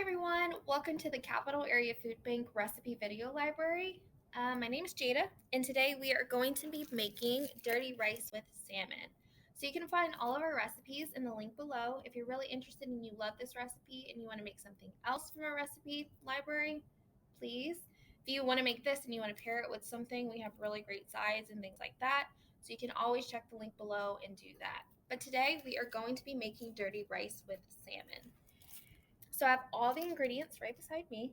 everyone, welcome to the Capital Area Food Bank recipe video library. My name is Jada, and today we are going to be making dirty rice with salmon. So you can find all of our recipes in the link below. If you're really interested and you love this recipe and you want to make something else from our recipe library, please. If you want to make this and you want to pair it with something, we have really great sides and things like that. So you can always check the link below and do that. But today we are going to be making dirty rice with salmon. So I have all the ingredients right beside me.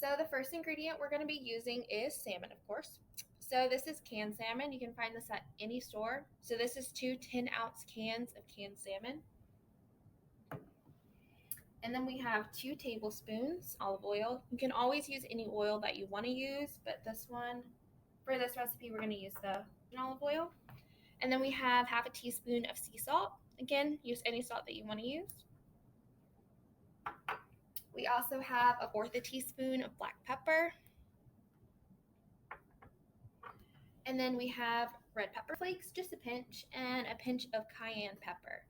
So the first ingredient we're going to be using is salmon, of course. So this is canned salmon. You can find this at any store. So this is two 10-ounce cans of canned salmon. And then we have 2 tablespoons olive oil. You can always use any oil that you want to use, but for this recipe, we're going to use the olive oil. And then we have half a teaspoon of sea salt. Again, use any salt that you want to use. We also have 1/4 teaspoon of black pepper. And then we have red pepper flakes, just a pinch, and a pinch of cayenne pepper.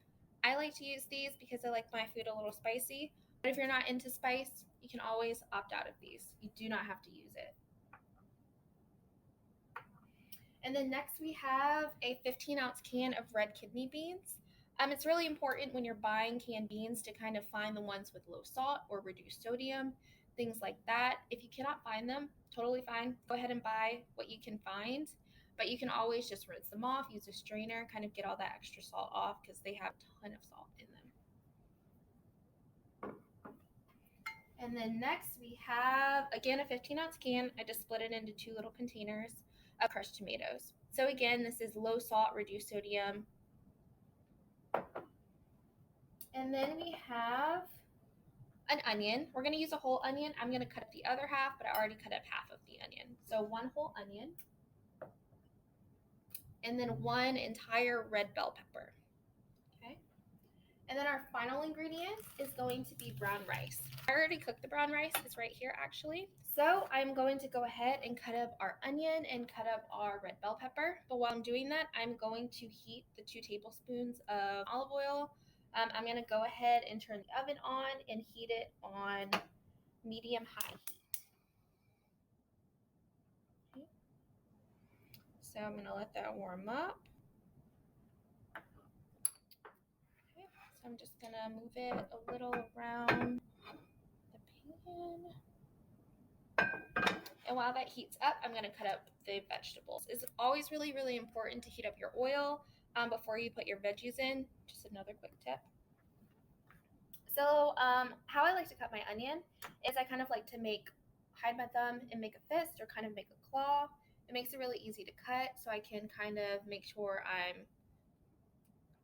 I like to use these because I like my food a little spicy. But if you're not into spice, you can always opt out of these. You do not have to use it. And then next we have a 15-ounce can of red kidney beans. It's really important when you're buying canned beans to kind of find the ones with low salt or reduced sodium, things like that. If you cannot find them, totally fine. Go ahead and buy what you can find, but you can always just rinse them off, use a strainer, kind of get all that extra salt off because they have a ton of salt in them. And then next we have, again, a 15-ounce can. I just split it into 2 little containers of crushed tomatoes. So again, this is low salt, reduced sodium. And then we have an onion. We're going to use a whole onion. I'm going to cut up the other half, but I already cut up half of the onion. So 1 whole onion. And then 1 entire red bell pepper. Okay. And then our final ingredient is going to be brown rice. I already cooked the brown rice. It's right here, actually. So I'm going to go ahead and cut up our onion and cut up our red bell pepper. But while I'm doing that, I'm going to heat the 2 tablespoons of olive oil. I'm going to go ahead and turn the oven on and heat it on medium-high. Okay. So I'm going to let that warm up. Okay. So I'm just going to move it a little around the pan. And while that heats up, I'm going to cut up the vegetables. It's always really, really important to heat up your oil before you put your veggies in. Just another quick tip. So how I like to cut my onion is I kind of like to hide my thumb and make a fist or kind of make a claw. It makes it really easy to cut, so I can kind of make sure I'm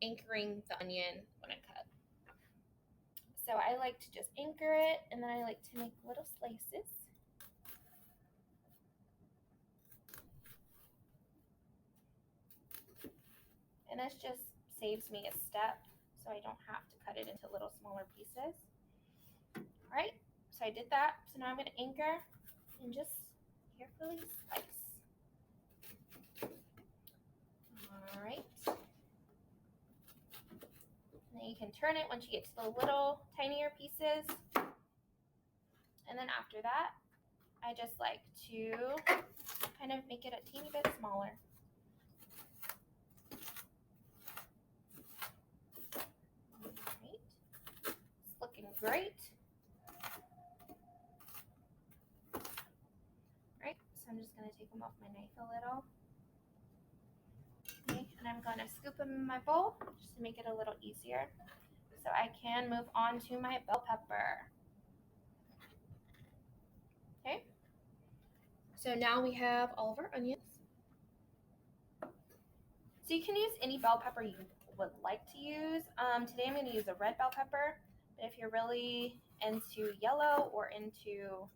anchoring the onion when I cut. So I like to just anchor it, and then I like to make little slices. And this just saves me a step, so I don't have to cut it into little smaller pieces. All right, so I did that. So now I'm going to anchor and just carefully slice. All right. And then you can turn it once you get to the little tinier pieces. And then after that, I just like to kind of make it a teeny bit smaller. All right. It's looking great. All right, so I'm just going to take them off my knife a little. Okay, and I'm going to scoop them in my bowl just to make it a little easier so I can move on to my bell pepper. Okay, so now we have all of our onions. So you can use any bell pepper you would like to use. Today I'm going to use a red bell pepper, but if you're really into yellow or into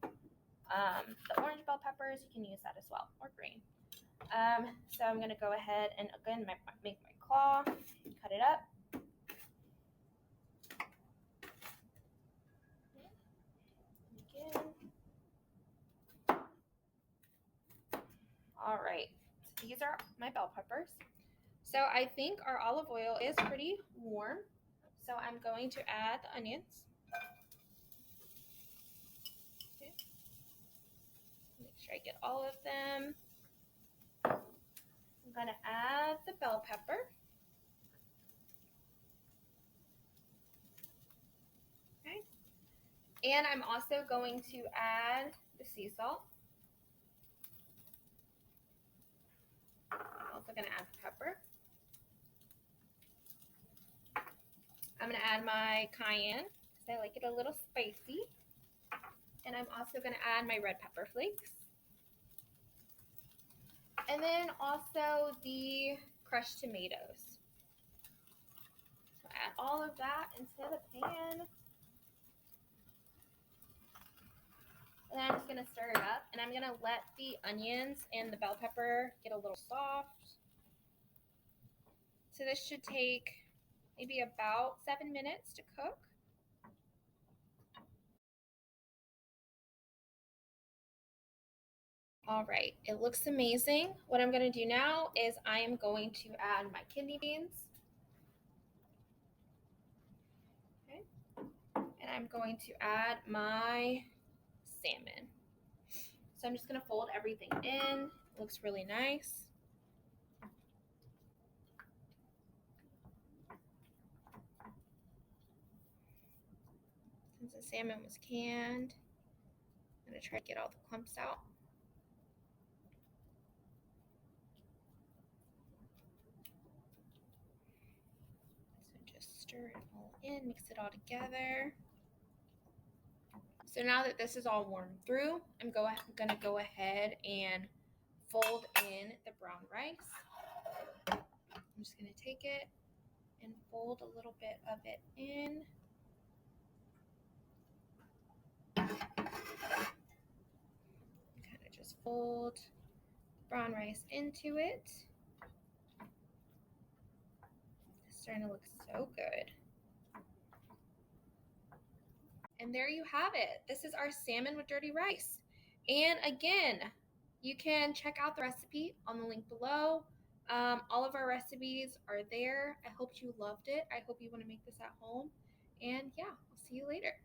the orange bell peppers, you can use that as well, or green. So I'm going to go ahead and again make my claw, cut it up. Again. All right, so these are my bell peppers. So I think our olive oil is pretty warm, so I'm going to add the onions. sure I get all of them. I'm gonna add the bell pepper. Okay. And I'm also going to add the sea salt. I'm also gonna add the pepper. I'm gonna add my cayenne because I like it a little spicy. And I'm also gonna add my red pepper flakes. And then also the crushed tomatoes. So add all of that into the pan. And then I'm just gonna stir it up, and I'm gonna let the onions and the bell pepper get a little soft. So this should take maybe about 7 minutes to cook. All right, it looks amazing. What I'm gonna do now is I am going to add my kidney beans. Okay. And I'm going to add my salmon. So I'm just gonna fold everything in. It looks really nice. Since the salmon was canned, I'm gonna try to get all the clumps out. So just stir it all in, mix it all together. So now that this is all warmed through, I'm gonna go ahead and fold in the brown rice. I'm just gonna take it and fold a little bit of it in. Kind of just fold brown rice into it. It's starting to look so good. And there you have it. This is our salmon with dirty rice. And again, you can check out the recipe on the link below. All of our recipes are there. I hope you loved it. I hope you want to make this at home. And yeah, I'll see you later.